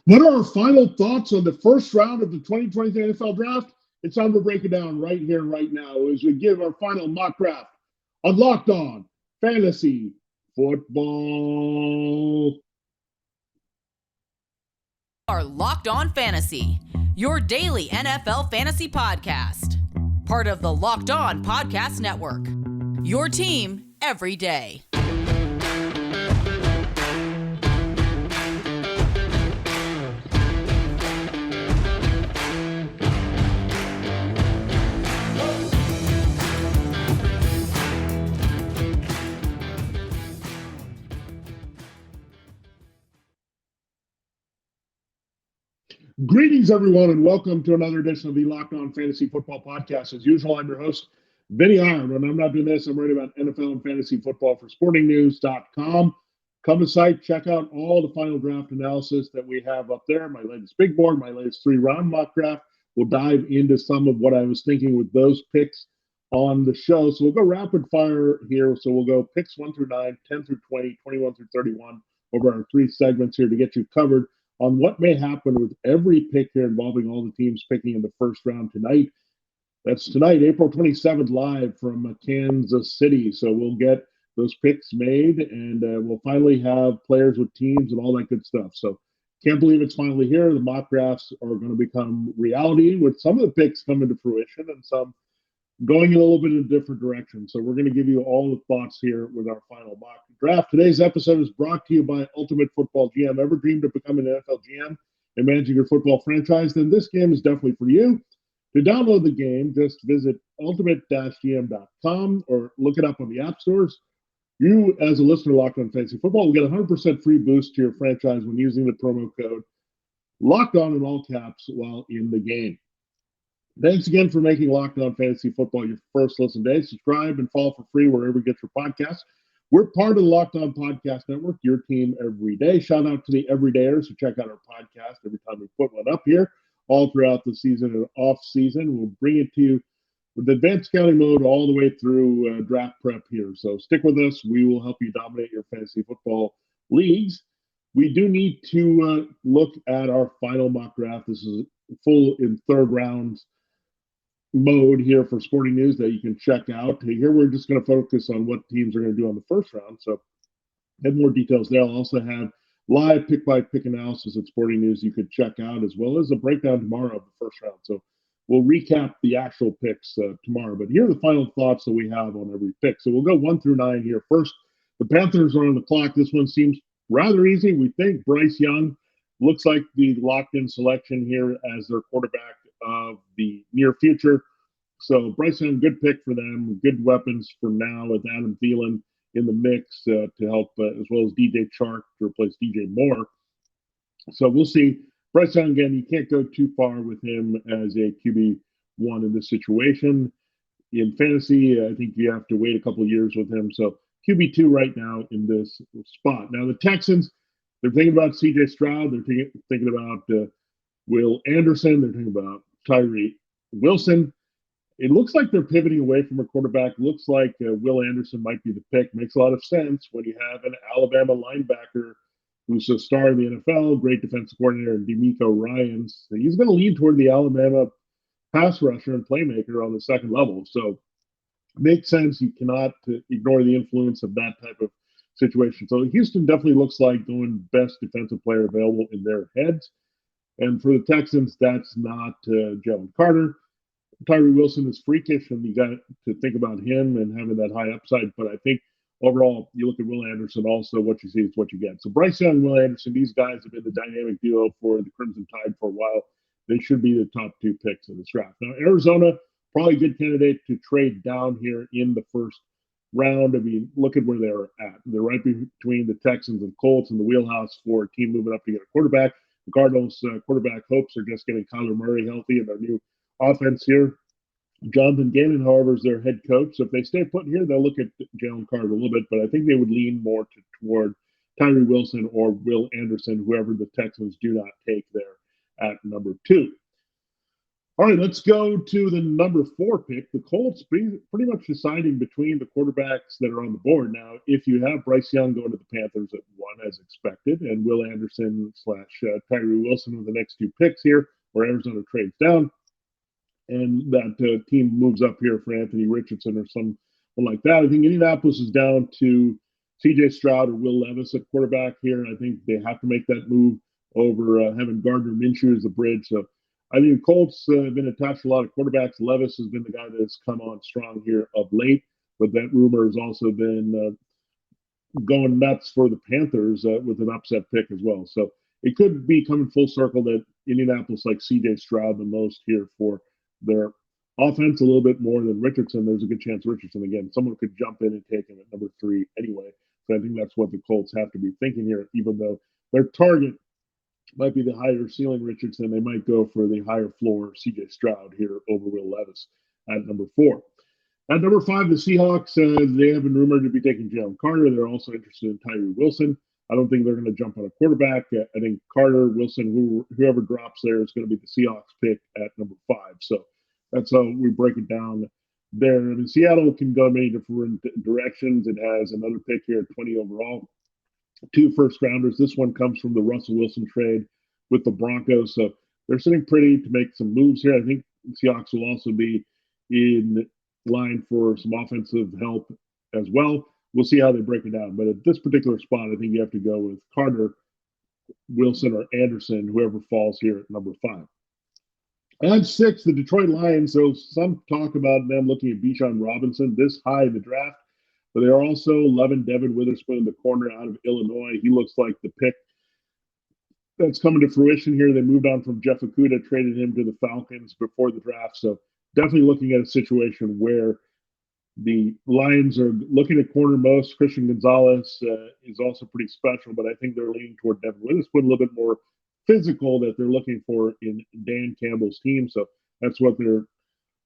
What are our final thoughts on the first round of the 2023 NFL Draft? It's time to break it down right here, right now, as we give our final mock draft on Locked On Fantasy Football. Are Locked On Fantasy, your daily NFL fantasy podcast. Part of the Locked On Podcast Network. Your team every day. Greetings, everyone, and welcome to another edition of the Locked On Fantasy Football Podcast. As usual, I'm your host, Vinnie Iyer. When I'm not doing this, I'm writing about NFL and fantasy football for sportingnews.com. Come to site, check out all the final draft analysis that we have up there. My latest big board, my latest three-round mock draft. We'll dive into some of what I was thinking with those picks on the show. So we'll go rapid fire here. So we'll go picks 1 through 9, 10 through 20, 21 through 31 over our three segments here to get you covered on what may happen with every pick here involving all the teams picking in the first round tonight. That's tonight, April 27th, live from Kansas City. So we'll get those picks made, and we'll finally have players with teams and all that good stuff. So can't believe it's finally here. The mock drafts are going to become reality with some of the picks coming to fruition and some going in a little bit of a different direction. So we're going to give you all the thoughts here with our final mock draft. Today's episode is brought to you by Ultimate Football GM. Ever dreamed of becoming an NFL GM and managing your football franchise? Then this game is definitely for you. To download the game, just visit ultimate-gm.com or look it up on the app stores. You, as a listener Locked On Fantasy Football, will get a 100% free boost to your franchise when using the promo code Locked On in all caps while in the game. Thanks again for making Locked On Fantasy Football your first listen day. Subscribe and follow for free wherever you get your podcasts. We're part of the Locked On Podcast Network, your team every day. Shout out to the everydayers who check out our podcast every time we put one up here, all throughout the season and off season. We'll bring it to you with advanced scouting mode all the way through draft prep here. So stick with us. We will help you dominate your fantasy football leagues. We do need to look at our final mock draft. This is full in third rounds mode here for Sporting News that you can check out. Here we're just going to focus on what teams are going to do on the first round. So have more details there. I'll also have live pick-by-pick analysis at Sporting News you could check out, as well as a breakdown tomorrow of the first round. So we'll recap the actual picks tomorrow. But here are the final thoughts that we have on every pick. So we'll go 1 through 9 here. First, the Panthers are on the clock. This one seems rather easy. We think Bryce Young looks like the locked-in selection here as their quarterback of the near future. So Bryce Young, good pick for them. Good weapons for now with Adam Thielen in the mix to help, as well as DJ Chark to replace DJ Moore. So we'll see. Bryce Young, again, you can't go too far with him as a QB1 in this situation. In fantasy, I think you have to wait a couple of years with him. So QB2 right now in this spot. Now the Texans, they're thinking about CJ Stroud. They're thinking about Will Anderson. They're thinking about Tyree Wilson. It looks like they're pivoting away from a quarterback. Looks like Will Anderson might be the pick. Makes a lot of sense when you have an Alabama linebacker who's a star in the NFL, great defensive coordinator, and DeMeco Ryans. So he's going to lean toward the Alabama pass rusher and playmaker on the second level. So makes sense. You cannot ignore the influence of that type of situation. So Houston definitely looks like going best defensive player available in their heads. And for the Texans, that's not Jalen Carter. Tyree Wilson is freakish, and you got to think about him and having that high upside. But I think overall, you look at Will Anderson, also what you see is what you get. So Bryce Young, Will Anderson, these guys have been the dynamic duo for the Crimson Tide for a while. They should be the top two picks in this draft. Now, Arizona, probably a good candidate to trade down here in the first round. I mean, look at where they're at. They're right between the Texans and Colts in the wheelhouse for a team moving up to get a quarterback. The Cardinals' quarterback hopes are just getting Kyler Murray healthy and their new offense here. Jonathan Gannon, however, is their head coach. So if they stay put here, they'll look at Jalen Carter a little bit, but I think they would lean more toward Tyree Wilson or Will Anderson, whoever the Texans do not take there at number 2. All right, let's go to the number 4 pick. The Colts pretty much deciding between the quarterbacks that are on the board. Now, if you have Bryce Young going to the Panthers at 1, as expected, and Will Anderson slash Tyree Wilson with the next 2 picks here, where Arizona trades down, and that team moves up here for Anthony Richardson or someone like that. I think Indianapolis is down to C.J. Stroud or Will Levis at quarterback here. I think they have to make that move over having Gardner Minshew as the bridge. So I think the Colts have been attached to a lot of quarterbacks. Levis has been the guy that's come on strong here of late, but that rumor has also been going nuts for the Panthers with an upset pick as well. So it could be coming full circle that Indianapolis likes C.J. Stroud the most here for their offense a little bit more than Richardson. There's a good chance Richardson, again, someone could jump in and take him at number 3 anyway. So I think that's what the Colts have to be thinking here, even though their target might be the higher ceiling Richardson. They might go for the higher floor C.J. Stroud here over Will Levis at number 4. At number 5, the Seahawks, they have been rumored to be taking Jalen Carter. They're also interested in Tyree Wilson. I don't think they're going to jump on a quarterback. I think Carter, Wilson, whoever drops there is going to be the Seahawks pick at number 5. So that's how we break it down there. I mean, Seattle can go many different directions. It has another pick here at 20 overall, 2 first-rounders. This one comes from the Russell Wilson trade with the Broncos. So they're sitting pretty to make some moves here. I think Seahawks will also be in line for some offensive help as well. We'll see how they break it down. But at this particular spot, I think you have to go with Carter, Wilson, or Anderson, whoever falls here at number 5. At 6, the Detroit Lions. So some talk about them looking at Bijan Robinson this high in the draft, but they're also loving Devin Witherspoon, the corner out of Illinois. He looks like the pick that's coming to fruition here. They moved on from Jeff Okudah, traded him to the Falcons before the draft. So definitely looking at a situation where the Lions are looking at corner most. Christian Gonzalez is also pretty special, but I think they're leaning toward Devin Witherspoon, a little bit more physical that they're looking for in Dan Campbell's team. So that's what they're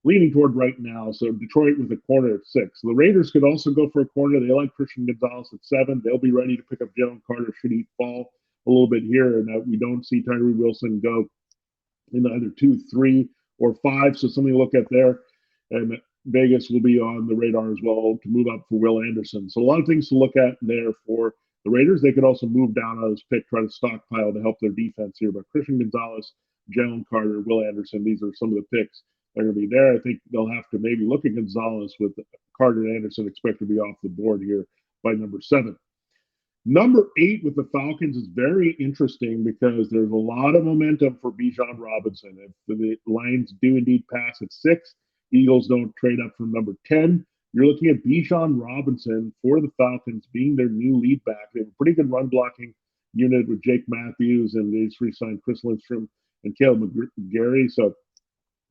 leaning toward right now. So Detroit with a corner at 6. The Raiders could also go for a corner. They like Christian Gonzalez at 7. They'll be ready to pick up Jalen Carter should he fall a little bit here, and we don't see Tyree Wilson go in either 2, 3, or 5. So something to look at there. And Vegas will be on the radar as well to move up for Will Anderson. So a lot of things to look at there for the Raiders. They could also move down on this pick, try to stockpile to help their defense here. But Christian Gonzalez, Jalen Carter, Will Anderson, these are some of the picks that are going to be there. I think they'll have to maybe look at Gonzalez with Carter and Anderson expect to be off the board here by number 7. Number 8 with the Falcons is very interesting because there's a lot of momentum for Bijan Robinson. If the Lions do indeed pass at 6, Eagles don't trade up from number 10. You're looking at Bijan Robinson for the Falcons being their new lead back. They have a pretty good run blocking unit with Jake Matthews, and they just re-signed Chris Lindstrom and Caleb McGarry. So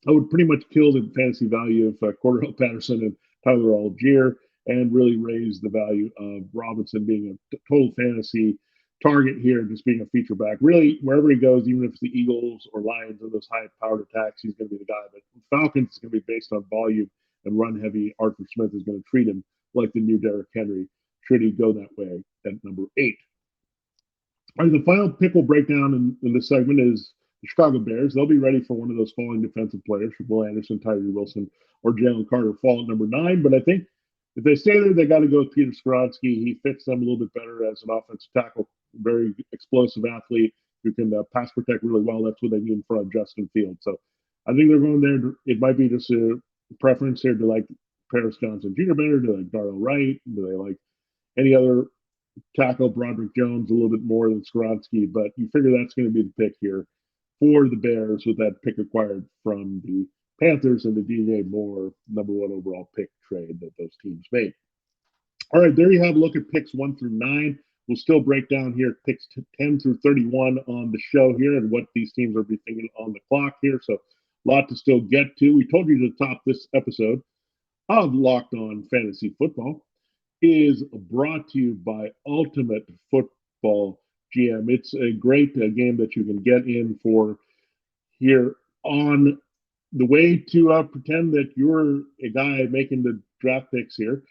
I would pretty much kill the fantasy value of Cordell Patterson and Tyler Algier and really raise the value of Robinson being a total fantasy target here, just being a feature back. Really, wherever he goes, even if it's the Eagles or Lions or those high-powered attacks, he's going to be the guy. But Falcons is going to be based on volume and run-heavy. Arthur Smith is going to treat him like the new Derrick Henry should he go that way at number 8. All right, the final pick we'll break down in this segment is the Chicago Bears. They'll be ready for one of those falling defensive players, Will Anderson, Tyree Wilson, or Jalen Carter fall at number 9. But I think if they stay there, they got to go with Peter Skoronski. He fits them a little bit better as an offensive tackle, very explosive athlete who can pass protect really well. That's what they need in front of Justin Fields. So I think they're going there. It might be just a preference here to like Paris Johnson Jr. better, to like Darrell Wright, do they like any other tackle, Broderick Jones, a little bit more than Skoronski, but you figure that's going to be the pick here for the Bears with that pick acquired from the Panthers and the DJ Moore number 1 overall pick trade that those teams made. All right, there you have a look at picks 1 through 9. We'll still break down here picks 10 through 31 on the show here and what these teams are be thinking on the clock here. So a lot to still get to. We told you to top this episode of Locked On Fantasy Football is brought to you by Ultimate Football GM. It's a great game that you can get in for here on the way to pretend that you're a guy making the draft picks here.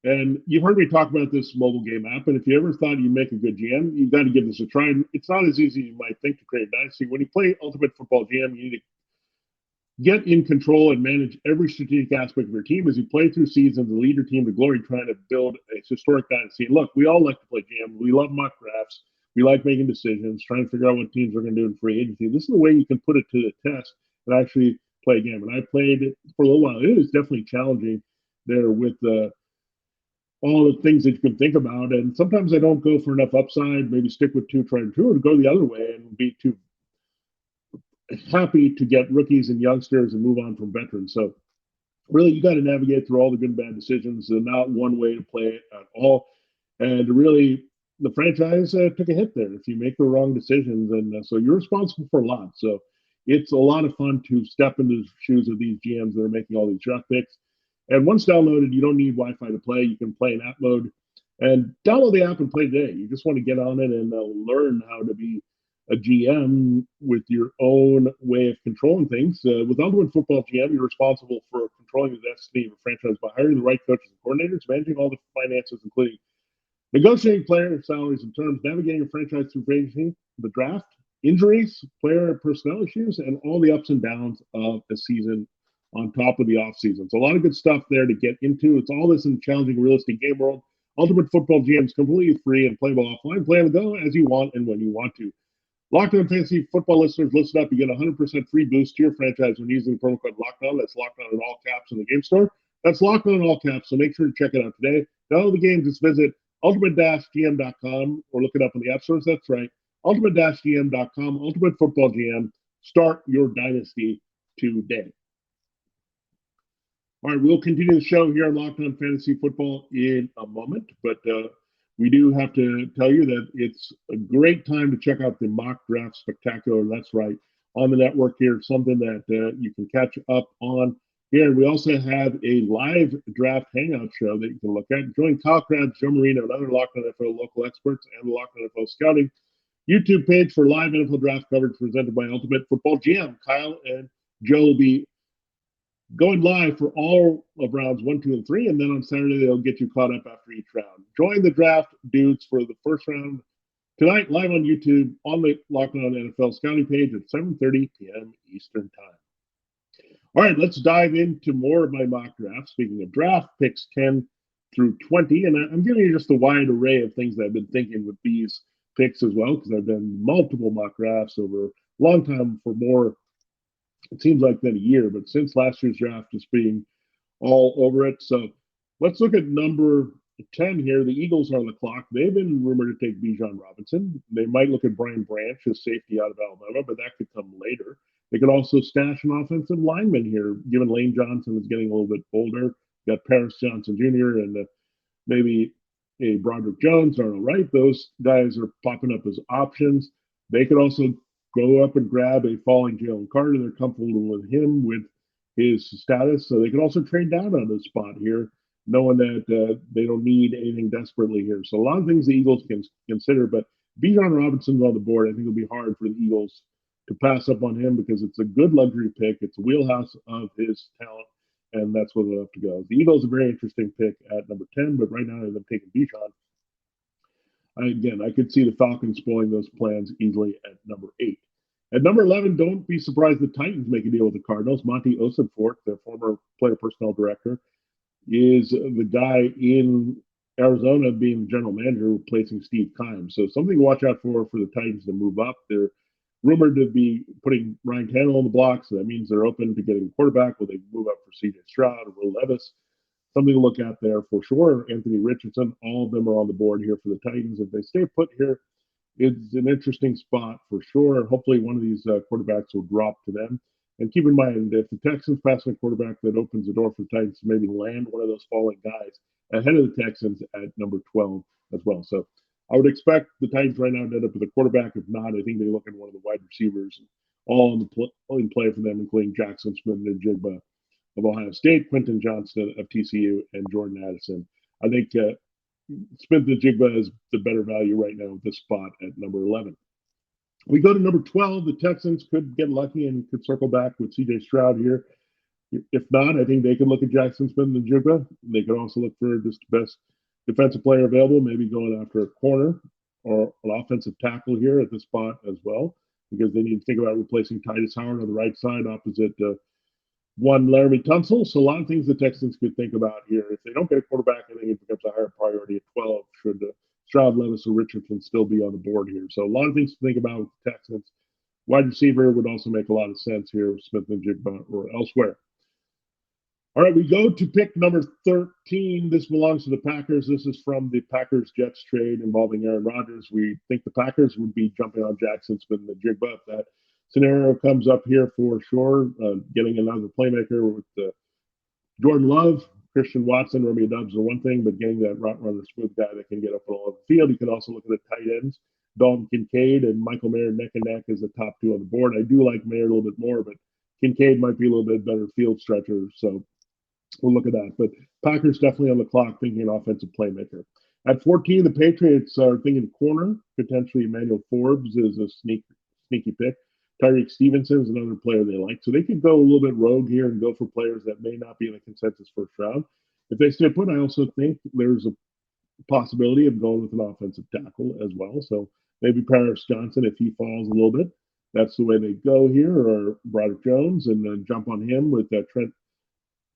And you've heard me talk about this mobile game app, and if you ever thought you'd make a good GM, you've got to give this a try. And it's not as easy as you might think to create a dynasty. When you play Ultimate Football GM, you need to get in control and manage every strategic aspect of your team as you play through seasons and lead your team to glory, trying to build a historic dynasty. And look, we all like to play GM. We love mock drafts. We like making decisions, trying to figure out what teams are going to do in free agency. This is the way you can put it to the test and actually play a game. And I played it for a little while. It was definitely challenging there with all the things that you can think about. And sometimes I don't go for enough upside, maybe stick with 2, try and 2, or go the other way and be too happy to get rookies and youngsters and move on from veterans. So really, you got to navigate through all the good and bad decisions, and not one way to play it at all. And really, the franchise took a hit there if you make the wrong decisions, and so you're responsible for a lot. So it's a lot of fun to step into the shoes of these GMs that are making all these draft picks. And once downloaded, you don't need Wi-Fi to play. You can play in app mode, and download the app and play today. You just want to get on it and learn how to be a GM with your own way of controlling things. With Ultimate Football GM, you're responsible for controlling the destiny of a franchise by hiring the right coaches and coordinators, managing all the finances, including negotiating player salaries and terms, navigating a franchise through free agency, the draft, injuries, player personnel issues, and all the ups and downs of a season on top of the offseason. So a lot of good stuff there to get into. It's all this in the challenging real estate game world. Ultimate Football GM is completely free and playable offline. Play on the go as you want and when you want to. Locked On Fantasy Football listeners, listen up. You get a 100% free boost to your franchise when using the promo code LOCKEDON. That's Locked On in all caps in the game store. That's Locked On in all caps, so make sure to check it out today. Download the game. Just visit ultimate-gm.com or look it up in the app stores. That's right. ultimate-gm.com, Ultimate Football GM. Start your dynasty today. All right, we'll continue the show here on Locked On Fantasy Football in a moment, but we do have to tell you that it's a great time to check out the Mock Draft Spectacular. That's right, on the network here, something that you can catch up on here. We also have a live draft hangout show that you can look at. Join Kyle Krabs, Joe Marino, and other Locked On NFL local experts and the Locked On NFL Scouting YouTube page for live NFL draft coverage presented by Ultimate Football GM. Kyle and Joe will be going live for all of rounds 1, 2, and 3, and then on Saturday they'll get you caught up after each round. Join the draft dudes for the first round tonight, live on YouTube on the Locked On NFL Scouting page at 7:30 p.m. Eastern Time. All right, let's dive into more of my mock draft. Speaking of draft picks 10 through 20, and I'm giving you just a wide array of things that I've been thinking with these picks as well, because I've done multiple mock drafts over a long time for more. It seems like been a year, but since last year's draft, just being all over it. So let's look at number 10 here. The Eagles are on the clock. They've been rumored to take Bijan Robinson. They might look at Brian Branch, a safety out of Alabama, but that could come later. They could also stash an offensive lineman here, given Lane Johnson is getting a little bit older. Got Paris Johnson Jr. and maybe a Broderick Jones, Arnold Wright. Those guys are popping up as options. They could also go up and grab a falling Jalen Carter. They're comfortable with him, with his status. So they can also trade down on this spot here, knowing that they don't need anything desperately here. So a lot of things the Eagles can consider, but Bijan Robinson's on the board. I think it'll be hard for the Eagles to pass up on him because it's a good luxury pick. It's a wheelhouse of his talent, and that's where they'll have to go. The Eagles are a very interesting pick at number 10, but right now they're taking Bijan. Again, I could see the Falcons spoiling those plans easily at number 8. At number 11, don't be surprised the Titans make a deal with the Cardinals. Monty Ossenfort, their former player personnel director, is the guy in Arizona being the general manager replacing Steve Keim. So something to watch out for the Titans to move up. They're rumored to be putting Ryan Tannehill on the block, so that means they're open to getting a quarterback. Will they move up for C.J. Stroud or Will Levis? Something to look at there for sure. Anthony Richardson, all of them are on the board here for the Titans. If they stay put here, it's an interesting spot for sure. Hopefully one of these quarterbacks will drop to them. And keep in mind, if the Texans pass a quarterback, that opens the door for the Titans to maybe land one of those falling guys ahead of the Texans at number 12 as well. So I would expect the Titans right now to end up with a quarterback. If not, I think they look at one of the wide receivers, all in play for them, including Jackson Smith and Jigba of Ohio State, Quentin Johnston of TCU, and Jordan Addison. I think Smith and Jigba is the better value right now at this spot at number 11. We go to number 12. The Texans could get lucky and could circle back with C.J. Stroud here. If not, I think they could look at Jackson Smith and Jigba. They could also look for just the best defensive player available, maybe going after a corner or an offensive tackle here at this spot as well, because they need to think about replacing Titus Howard on the right side opposite one Laramie Tunsil. So a lot of things the Texans could think about here. If they don't get a quarterback, I think it becomes a higher priority at 12. Should Stroud, Levis, or Richardson still be on the board here? So a lot of things to think about with the Texans. Wide receiver would also make a lot of sense here, Smith and Jigba or elsewhere. All right, we go to pick number 13. This belongs to the Packers. This is from the Packers-Jets trade involving Aaron Rodgers. We think the Packers would be jumping on Jackson Smith and Jigba if that scenario comes up here for sure. Getting another playmaker with Jordan Love, Christian Watson, Romeo Doubs are one thing, but getting that route runner smooth guy that can get up all over the field. You can also look at the tight ends. Dalton Kincaid and Michael Mayer neck and neck as the top two on the board. I do like Mayer a little bit more, but Kincaid might be a little bit better field stretcher. So we'll look at that. But Packers definitely on the clock thinking an offensive playmaker. At 14, the Patriots are thinking corner. Potentially Emmanuel Forbes is a sneaky pick. Tyreek Stevenson is another player they like. So they could go a little bit rogue here and go for players that may not be in the consensus first round. If they stay put, I also think there's a possibility of going with an offensive tackle as well. So maybe Paris Johnson, if he falls a little bit, that's the way they go here, or Broderick Jones, and then jump on him with Trent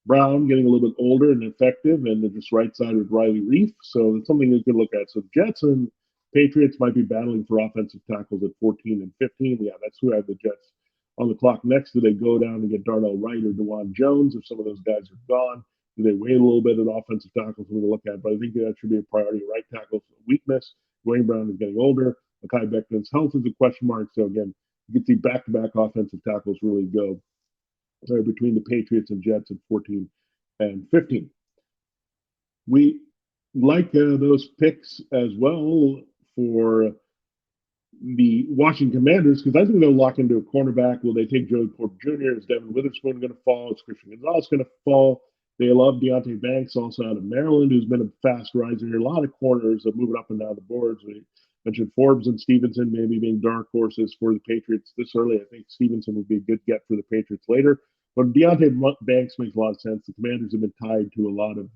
Brown getting a little bit older and effective, and then just right side with Riley Reef. So it's something you could look at. So the Jets and Patriots might be battling for offensive tackles at 14 and 15. Yeah, that's who I have the Jets on the clock next. Do they go down and get Darnell Wright or DeJuan Jones if some of those guys are gone? Do they wait a little bit at offensive tackles we're going to look at? But I think that should be a priority. Right tackle's a weakness. Dwayne Brown is getting older. Mekhi Becton's health is a question mark. So again, you can see back-to-back offensive tackles really go between the Patriots and Jets at 14 and 15. We like those picks as well for the Washington Commanders, because I think they'll lock into a cornerback. Will they take Joey Porter Jr.? Is Devin Witherspoon going to fall? Is Christian Gonzalez going to fall? They love Deontay Banks, also out of Maryland, who's been a fast riser here. A lot of corners that moving up and down the boards. We mentioned Forbes and Stevenson maybe being dark horses for the Patriots this early. I think Stevenson would be a good get for the Patriots later. But Deontay Banks makes a lot of sense. The Commanders have been tied to a lot of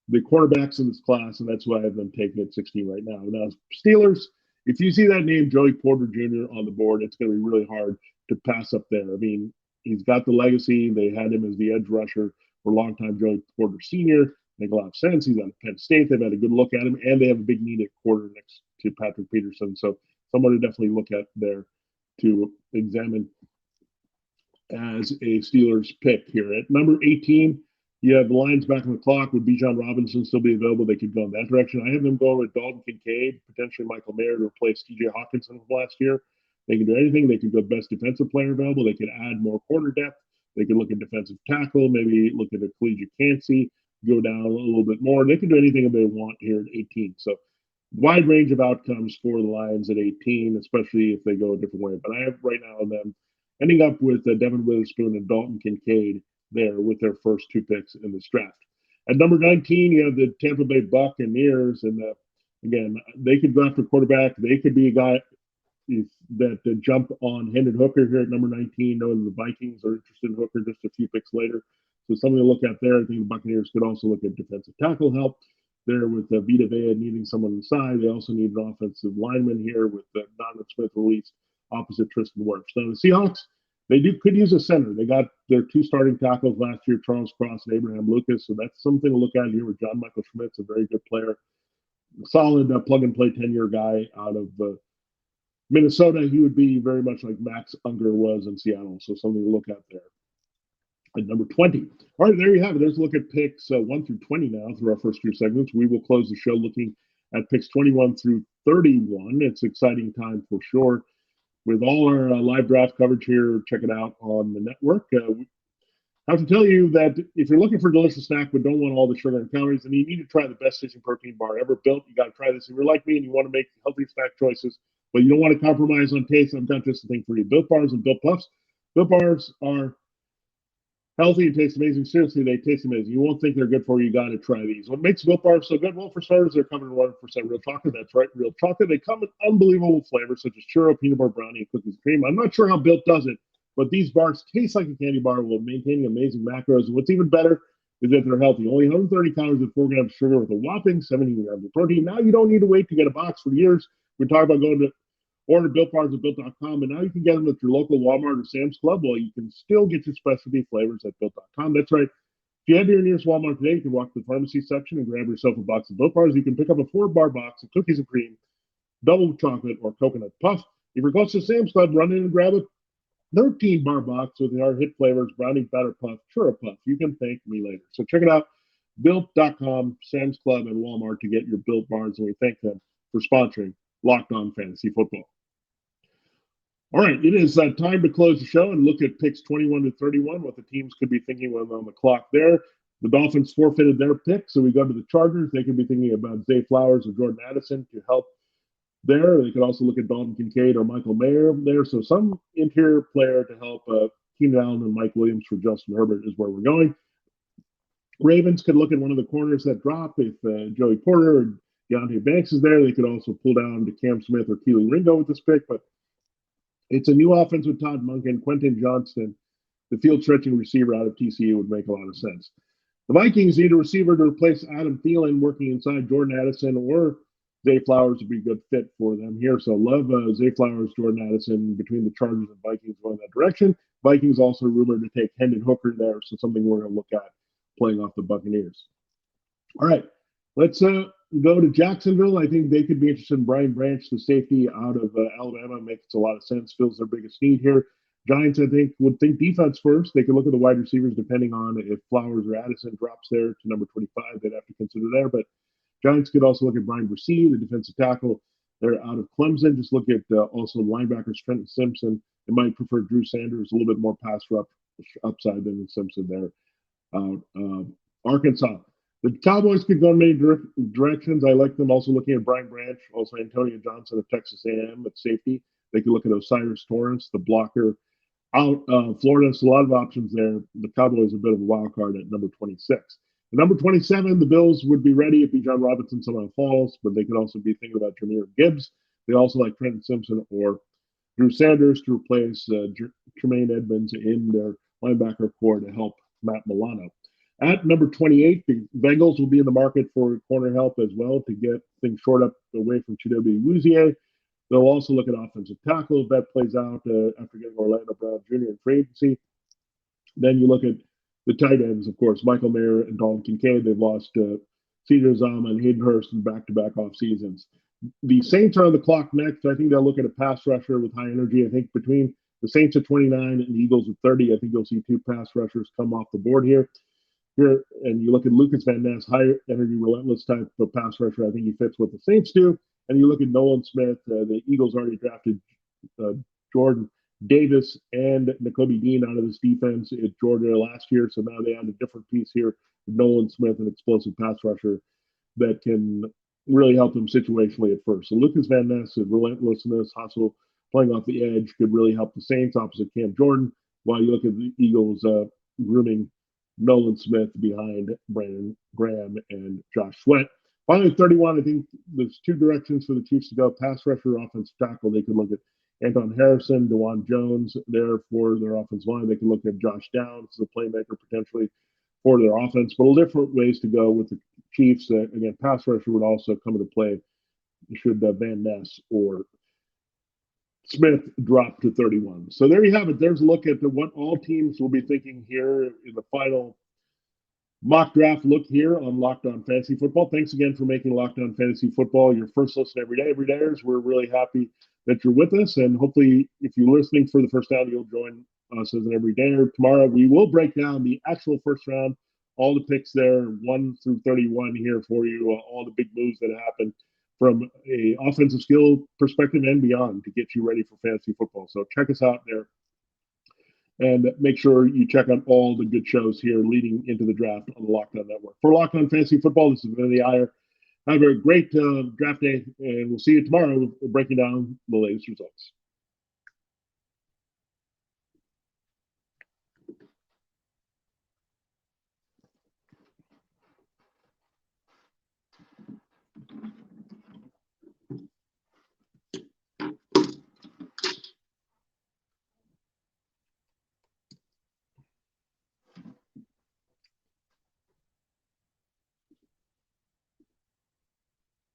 the quarterbacks in this class, and that's why I have them taking at 16 right now. Now, Steelers, if you see that name, Joey Porter Jr., on the board, it's going to be really hard to pass up there. I mean, he's got the legacy. They had him as the edge rusher for a long time. Joey Porter Sr. make a lot of sense. He's out of Penn State. They've had a good look at him, and they have a big need at quarter next to Patrick Peterson. So someone to definitely look at there to examine as a Steelers pick here. At number 18, you have the Lions back on the clock. Would Bijan Robinson still be available? They could go in that direction. I have them going with Dalton Kincaid, potentially Michael Mayer to replace TJ Hawkinson from last year. They can do anything. They could go best defensive player available. They could add more corner depth. They could look at defensive tackle, maybe look at a collegiate Cansey, go down a little bit more. They can do anything they want here at 18. So wide range of outcomes for the Lions at 18, especially if they go a different way. But I have right now them ending up with Devin Witherspoon and Dalton Kincaid there with their first two picks in this draft. At number 19, you have the Tampa Bay Buccaneers. And again, they could go after quarterback. They could be a guy that jump on Hendon Hooker here at number 19, knowing the Vikings are interested in Hooker just a few picks later. So something to look at there. I think the Buccaneers could also look at defensive tackle help there with Vita Vea needing someone inside. They also need an offensive lineman here with Donovan Smith released opposite Tristan Wirfs. Now the Seahawks, could use a center. They got their two starting tackles last year, Charles Cross and Abraham Lucas. So that's something to look at here with John Michael Schmitz, a very good player, solid plug-and-play 10-year guy out of Minnesota. He would be very much like Max Unger was in Seattle. So something to look at there. At number 20. All right, there you have it. There's a look at picks 1 through 20 now through our first two segments. We will close the show looking at picks 21 through 31. It's an exciting time for sure. With all our live draft coverage here, check it out on the network. I have to tell you that if you're looking for a delicious snack but don't want all the sugar and calories, then you need to try the best tasting protein bar ever built. You got to try this. If you're like me and you want to make healthy snack choices, but you don't want to compromise on taste, I've got just the thing for you. Built Bars and Built Puffs. Built Bars are healthy and taste amazing. Seriously, they taste amazing. You won't think they're good for you. You got to try these. What makes Built Bars so good? Well, for starters, they're covered in 100% real chocolate. That's right, real chocolate. They come in unbelievable flavors such as churro, peanut butter brownie, and cookies and cream. I'm not sure how Built does it, but these bars taste like a candy bar while maintaining amazing macros. And what's even better is that they're healthy. Only 130 calories and 4 grams of sugar with a whopping 17 grams of protein. Now you don't need to wait to get a box for years. We're talking about going to Order Built Bars at Built.com, and now you can get them at your local Walmart or Sam's Club. Well, you can still get your specialty flavors at Built.com. That's right. If you head to your nearest Walmart today, you can walk to the pharmacy section and grab yourself a box of Built Bars. You can pick up a 4-bar box of cookies and cream, double chocolate, or coconut puff. If you're close to Sam's Club, run in and grab a 13-bar box with our hit flavors, Brownie Batter Puff, Churro Puff. You can thank me later. So check it out, Built.com, Sam's Club, and Walmart to get your Built Bars, and we thank them for sponsoring Locked On Fantasy Football. All right, it is time to close the show and look at picks 21 to 31, what the teams could be thinking when on the clock there. The Dolphins forfeited their pick, so we go to the Chargers. They could be thinking about Zay Flowers or Jordan Addison to help there. They could also look at Dalton Kincaid or Michael Mayer there. So some interior player to help Keenan Allen and Mike Williams for Justin Herbert is where we're going. Ravens could look at one of the corners that drop if Joey Porter or Deontay Banks is there. They could also pull down to Cam Smith or Keely Ringo with this pick, but it's a new offense with Todd Monken, Quentin Johnston, the field-stretching receiver out of TCU would make a lot of sense. The Vikings need a receiver to replace Adam Thielen working inside. Jordan Addison or Zay Flowers would be a good fit for them here. So love Zay Flowers, Jordan Addison between the Chargers and Vikings going that direction. Vikings also rumored to take Hendon Hooker there, so something we're going to look at playing off the Buccaneers. All right, let's go to Jacksonville. I think they could be interested in Brian Branch, the safety out of Alabama. Makes a lot of sense. Fills their biggest need here. Giants, I think, would think defense first. They could look at the wide receivers depending on if Flowers or Addison drops there to number 25. They'd have to consider there. But Giants could also look at Brian Bresee, the defensive tackle. They're out of Clemson. Just look at also linebackers Trenton Simpson. They might prefer Drew Sanders, a little bit more pass upside than Simpson there. Arkansas. The Cowboys could go in many directions. I like them also looking at Brian Branch, also Antonio Johnson of Texas A&M at safety. They could look at Osiris Torrance, the blocker out Florida. So a lot of options there. The Cowboys are a bit of a wild card at number 26. At number 27, the Bills would be ready if Bijan Robinson somehow falls, but they could also be thinking about Jahmyr Gibbs. They also like Trenton Simpson or Drew Sanders to replace Tremaine Edmonds in their linebacker core to help Matt Milano. At number 28, the Bengals will be in the market for corner help as well to get things short up away from Chidobe Awuzie. They'll also look at offensive tackle if that plays out after getting Orlando Brown Jr. in free agency. Then you look at the tight ends, of course, Michael Mayer and Dalton Kincaid. They've lost Cedar Zama and Hayden Hurst in back-to-back off seasons. The Saints are on the clock next. I think they'll look at a pass rusher with high energy. I think between the Saints at 29 and the Eagles at 30, I think you'll see two pass rushers come off the board here. And you look at Lucas Van Ness, high energy, relentless type of pass rusher. I think he fits what the Saints do. And you look at Nolan Smith. The Eagles already drafted Jordan Davis and Nakobe Dean out of this defense at Georgia last year. So now they add a different piece here with Nolan Smith, an explosive pass rusher that can really help them situationally at first. So Lucas Van Ness, relentlessness, hustle, playing off the edge could really help the Saints opposite Cam Jordan. While you look at the Eagles grooming Nolan Smith behind Brandon Graham and Josh Sweat. Finally, 31, I think there's two directions for the Chiefs to go. Pass rusher, offensive tackle. They could look at Anton Harrison, DeJuan Jones there for their offensive line. They could look at Josh Downs as a playmaker potentially for their offense. But different ways to go with the Chiefs. Again, pass rusher would also come into play should Van Ness or Smith drop to 31. So there you have it. There's a look at what all teams will be thinking here in the final mock draft look here on Locked On Fantasy Football. Thanks again for making Locked On Fantasy Football your first listen every day. Everydayers, we're really happy that you're with us. And hopefully, if you're listening for the first time, you'll join us as an everydayer. Tomorrow, we will break down the actual first round, all the picks there, 1 through 31 here for you, all the big moves that happened from a offensive skill perspective and beyond to get you ready for fantasy football. So check us out there and make sure you check out all the good shows here leading into the draft on the Locked On Network. For Locked On Fantasy Football, this is Vinnie Iyer. Have a great draft day, and we'll see you tomorrow breaking down the latest results.